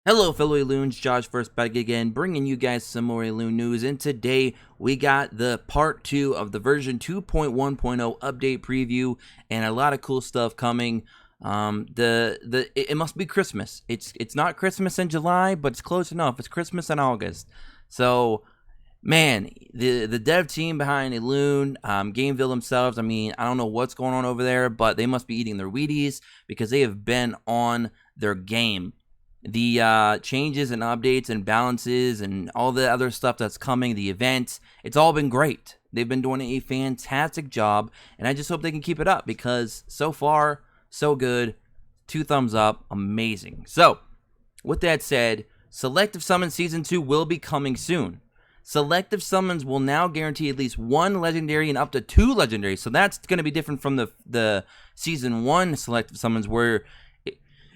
Hello, fellow Elunes. Josh first back again, bringing you guys some more Elune news. And today we got the part 2 of the version 2.1.0 update preview, and a lot of cool stuff coming. It must be Christmas. It's not Christmas in July, but it's close enough. It's Christmas in August. So, man, the dev team behind Elune, Gameville themselves. I mean, I don't know what's going on over there, but they must be eating their Wheaties because they have been on their game. The changes and updates and balances and all the other stuff that's coming, the events, it's all been great. They've been doing a fantastic job, and I just hope they can keep it up because so far, so good. 2 thumbs up, amazing. So, with that said, Selective Summon Season 2 will be coming soon. Selective Summons will now guarantee at least 1 Legendary and up to 2 Legendaries, so that's going to be different from the Season 1 Selective Summons where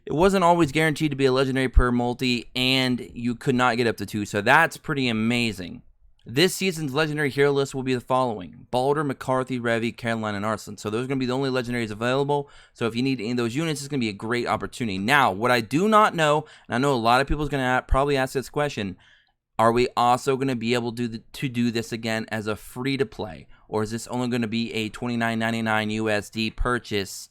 it wasn't always guaranteed to be a legendary per multi, and you could not get up to 2, so that's pretty amazing. This season's legendary hero list will be the following: Balder, McCarthy, Revy, Caroline, and Arslan. So those are going to be the only legendaries available, so if you need any of those units, it's going to be a great opportunity. Now, what I do not know, and I know a lot of people are going to probably ask this question, are we also going to be able to do this again as a free-to-play, or is this only going to be a $29.99 USD purchase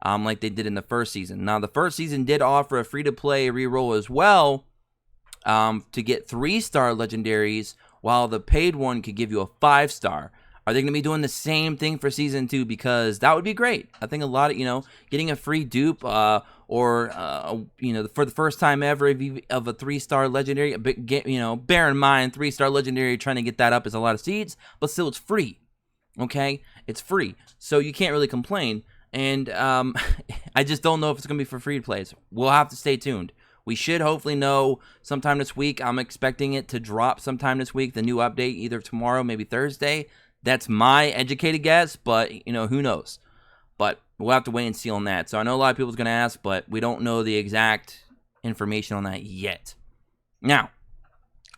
like they did in the first season? Now, the first season did offer a free-to-play reroll as well to get 3-star legendaries, while the paid one could give you a 5-star. Are they going to be doing the same thing for Season 2? Because that would be great. I think a lot of, getting a free dupe or for the first time ever of a 3-star legendary, bear in mind, 3-star legendary, trying to get that up is a lot of seeds, but still it's free, okay? It's free, so you can't really complain. And I just don't know if it's going to be for free plays. We'll have to stay tuned. We should hopefully know sometime this week. I'm expecting it to drop sometime this week, the new update, either tomorrow, maybe Thursday. That's my educated guess, but, who knows? But we'll have to wait and see on that. So I know a lot of people's going to ask, but we don't know the exact information on that yet. Now,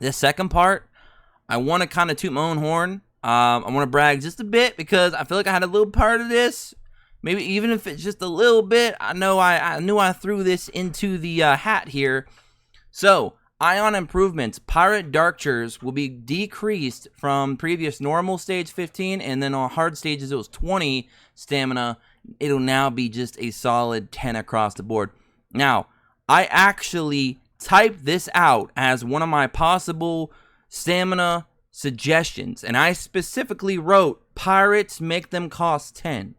the second part, I want to kind of toot my own horn. I want to brag just a bit because I feel like I had a little part of this. Maybe even if it's just a little bit, I knew I threw this into the hat here. So, Ion improvements. Pirate Darkchers will be decreased from previous normal stage 15, and then on hard stages it was 20 stamina. It'll now be just a solid 10 across the board. Now, I actually typed this out as one of my possible stamina suggestions, and I specifically wrote, pirates, make them cost 10.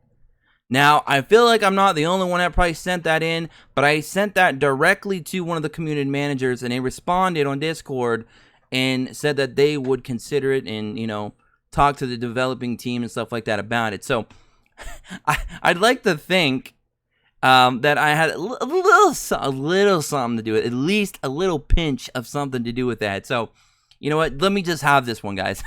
Now, I feel like I'm not the only one that probably sent that in, but I sent that directly to one of the community managers, and they responded on Discord and said that they would consider it and, talk to the developing team and stuff like that about it. So, I'd like to think that I had a little something to do with it, at least a little pinch of something to do with that. So, you know what? Let me just have this one, guys.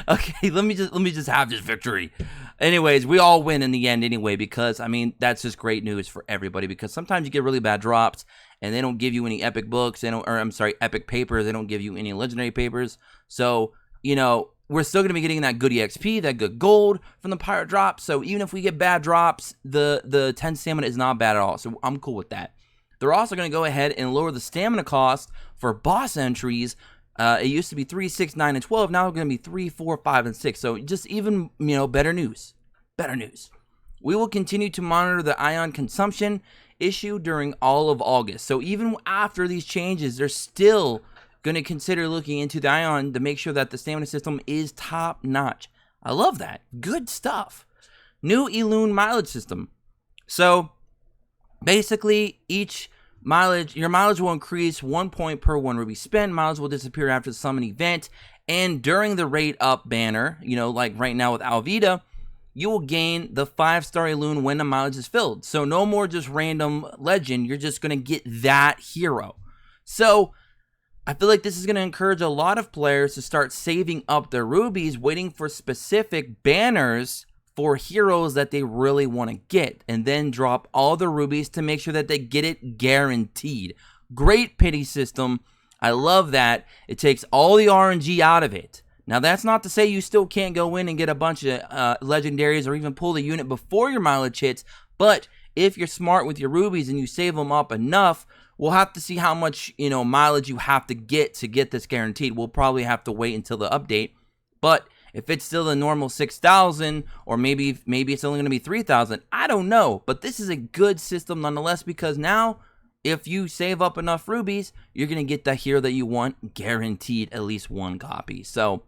Okay, let me just have this victory. Anyways, we all win in the end anyway, because that's just great news for everybody, because sometimes you get really bad drops and they don't give you any epic books, epic papers. They don't give you any legendary papers. So, we're still going to be getting that good EXP, that good gold from the pirate drop. So even if we get bad drops, the 10 stamina is not bad at all. So I'm cool with that. They're also going to go ahead and lower the stamina cost for boss entries. It used to be 3, 6, 9, and 12. Now it's going to be 3, 4, 5, and 6. So just even, better news. Better news. We will continue to monitor the ion consumption issue during all of August. So even after these changes, they're still going to consider looking into the ion to make sure that the stamina system is top notch. I love that. Good stuff. New Elune mileage system. So basically, your mileage will increase 1 point per 1 ruby spent. Mileage will disappear after the summon event. And during the rate up banner, like right now with Alvida, you will gain the 5-star Elune when the mileage is filled. So no more just random legend. You're just going to get that hero. So I feel like this is going to encourage a lot of players to start saving up their rubies, waiting for specific banners for heroes that they really want to get, and then drop all the rubies to make sure that they get it guaranteed. Great pity system. I love that. It takes all the RNG out of it. Now, that's not to say you still can't go in and get a bunch of legendaries or even pull the unit before your mileage hits, but if you're smart with your rubies and you save them up enough, we'll have to see how much, you know, mileage you have to get this guaranteed. We'll probably have to wait until the update. But if it's still the normal 6,000, or maybe it's only going to be 3,000, I don't know. But this is a good system nonetheless, because now if you save up enough rubies, you're going to get the hero that you want, guaranteed at least one copy. So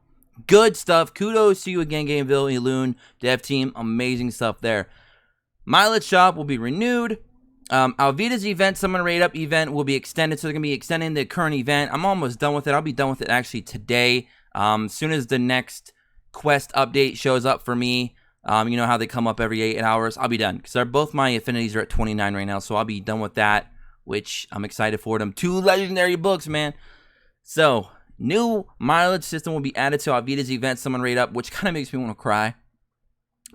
good stuff. Kudos to you again, Gameville, Elune, dev team. Amazing stuff there. Mileage shop will be renewed. Alvida's event, Summon Raid Up event, will be extended. So they're going to be extending the current event. I'm almost done with it. I'll be done with it actually today. As soon as the next quest update shows up for me, you know how they come up every 8 hours, I'll be done. Because both my affinities are at 29 right now. So I'll be done with that, which I'm excited for them. 2 legendary books, man. So, new mileage system will be added to Alvida's event, Summon Raid Up, which kind of makes me want to cry.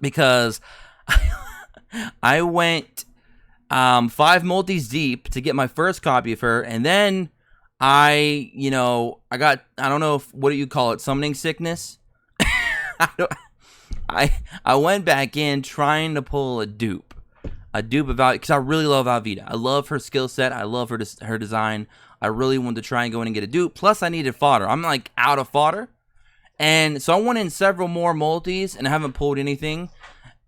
Because I went 5 multis deep to get my first copy of her, and then I got, I don't know what do you call it, summoning sickness. I went back in trying to pull a dupe of Alvida, because I really love Alvida. I love her skill set. I love her design. I really wanted to try and go in and get a dupe. Plus, I needed fodder. I'm like out of fodder, and so I went in several more multis and I haven't pulled anything.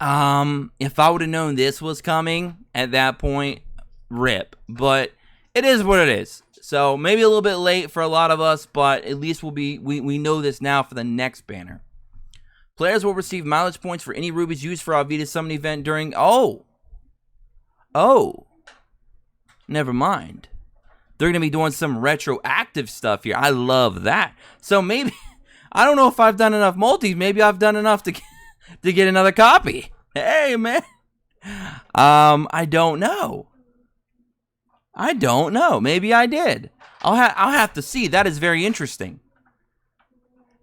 If I would have known this was coming at that point, rip. But it is what it is. So maybe a little bit late for a lot of us, but at least we know this now for the next banner. Players will receive mileage points for any rubies used for Alvida's summon event during... Oh, never mind. They're going to be doing some retroactive stuff here. I love that. So maybe... I don't know if I've done enough multis. Maybe I've done enough to get another copy. Hey, man. I don't know. Maybe I did. I'll have to see. That is very interesting.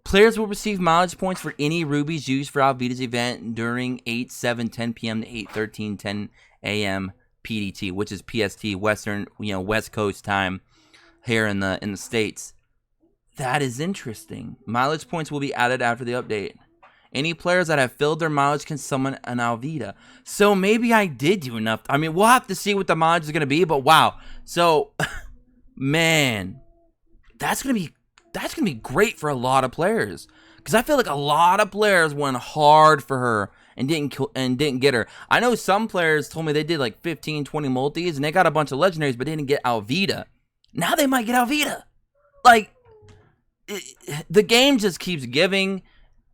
Players will receive mileage points for any rubies used for Alvida's event during 8/7/10 p.m. to 8/13/10 a.m. PDT, which is PST, Western, West Coast time here in the States. That is interesting. Mileage points will be added after the update. Any players that have filled their mileage can summon an Alvida. So maybe I did do enough. I mean, we'll have to see what the mileage is going to be, but wow. So, man, that's going to be great for a lot of players. Because I feel like a lot of players went hard for her and didn't get her. I know some players told me they did like 15, 20 multis, and they got a bunch of legendaries, but didn't get Alvida. Now they might get Alvida. Like, the game just keeps giving,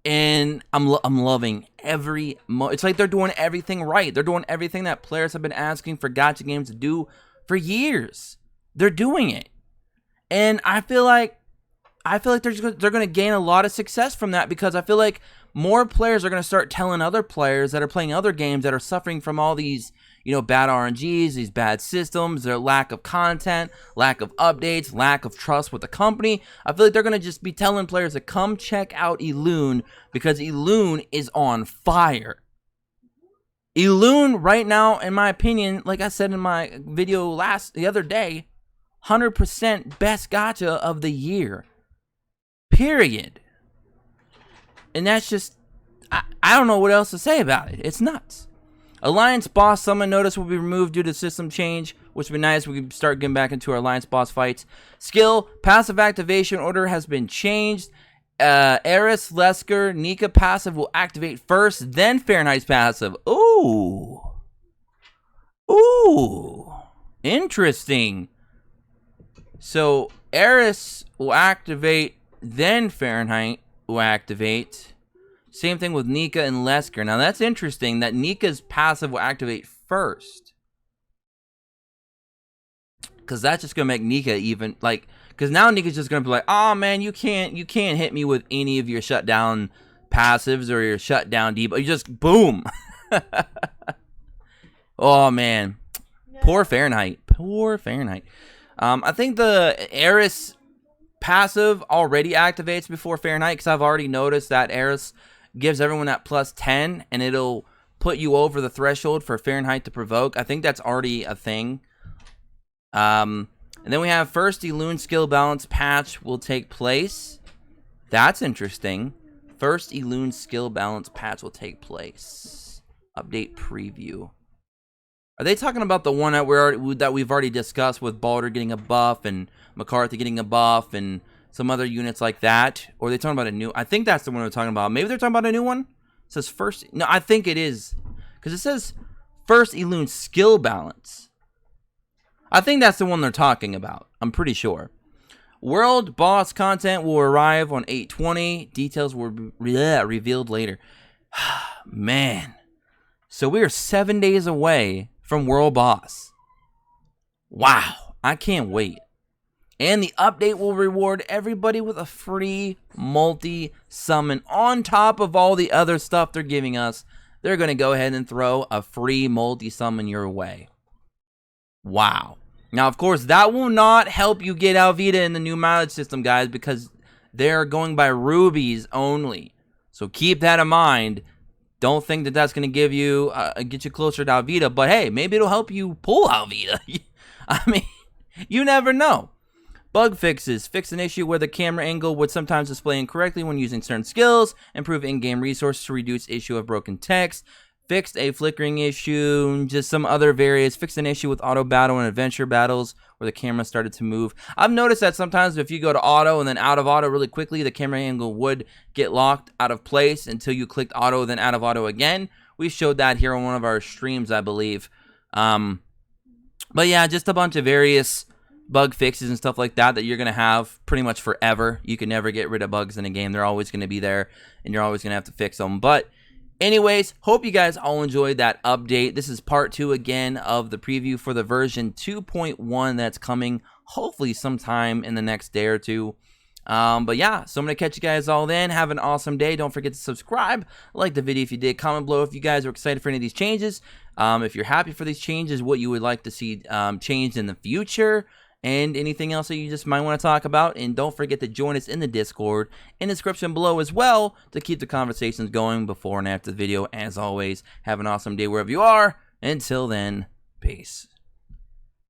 and I'm loving every it's like they're doing everything right. They're doing everything that players have been asking for gacha games to do for years. They're doing it, and I feel like they're going to gain a lot of success from that, because I feel like more players are going to start telling other players that are playing other games that are suffering from all these, bad RNGs, these bad systems, their lack of content, lack of updates, lack of trust with the company. I feel like they're going to just be telling players to come check out Elune, because Elune is on fire. Elune right now, in my opinion, like I said in my video the other day, 100% best gacha of the year. Period. And that's just, I don't know what else to say about it. It's nuts. Alliance boss summon notice will be removed due to system change, which would be nice. We can start getting back into our Alliance boss fights. Skill, passive activation order has been changed. Eris, Lesker, Nika passive will activate first, then Fahrenheit's passive. Ooh. Interesting. So, Eris will activate, then Fahrenheit will activate. Same thing with Nika and Lesker. Now, that's interesting that Nika's passive will activate first. Because that's just going to make Nika even, like... Because now Nika's just going to be like, oh, man, you can't hit me with any of your shutdown passives or your shutdown debuff. You just, boom. Oh, man. Yeah. Poor Fahrenheit. I think the Eris passive already activates before Fahrenheit, because I've already noticed that Eris gives everyone that plus 10, and it'll put you over the threshold for Fahrenheit to provoke. I think that's already a thing. And then we have first Elune skill balance patch will take place. That's interesting. First Elune skill balance patch will take place. Update preview. Are they talking about the one that we've already discussed with Balder getting a buff and McCarthy getting a buff and some other units like that? Or are they talking about a new? I think that's the one we're talking about. Maybe they're talking about a new one. It says first. No, I think it is because it says first Elune skill balance. I think that's the one they're talking about. I'm pretty sure. World boss content will arrive on 8/20. Details will be revealed later. Man. So we are 7 days away from World Boss. Wow. I can't wait. And the update will reward everybody with a free multi-summon. On top of all the other stuff they're giving us, they're going to go ahead and throw a free multi-summon your way. Wow. Now, of course, that will not help you get Alvita in the new mileage system, guys, because they're going by rubies only. So keep that in mind. Don't think that that's going to give you, get you closer to Alvita, but hey, maybe it'll help you pull Alvita. I mean, you never know. Bug fixes. Fix an issue where the camera angle would sometimes display incorrectly when using certain skills. Improve in-game resources to reduce issue of broken text. Fixed a flickering issue, just some other various. Fixed an issue with auto battle and adventure battles where the camera started to move. I've noticed that sometimes if you go to auto and then out of auto really quickly, the camera angle would get locked out of place until you clicked auto, then out of auto again. We showed that here on one of our streams, I believe. But yeah, just a bunch of various bug fixes and stuff like that that you're going to have pretty much forever. You can never get rid of bugs in a game. They're always going to be there, and you're always going to have to fix them. But anyways, hope you guys all enjoyed that update. This is part 2 again of the preview for the version 2.1 that's coming hopefully sometime in the next day or two. But yeah, so I'm going to catch you guys all then. Have an awesome day. Don't forget to subscribe. Like the video if you did. Comment below if you guys are excited for any of these changes. If you're happy for these changes, what you would like to see changed in the future. And anything else that you just might want to talk about. And don't forget to join us in the Discord in the description below as well to keep the conversations going before and after the video. As always, have an awesome day wherever you are. Until then, peace.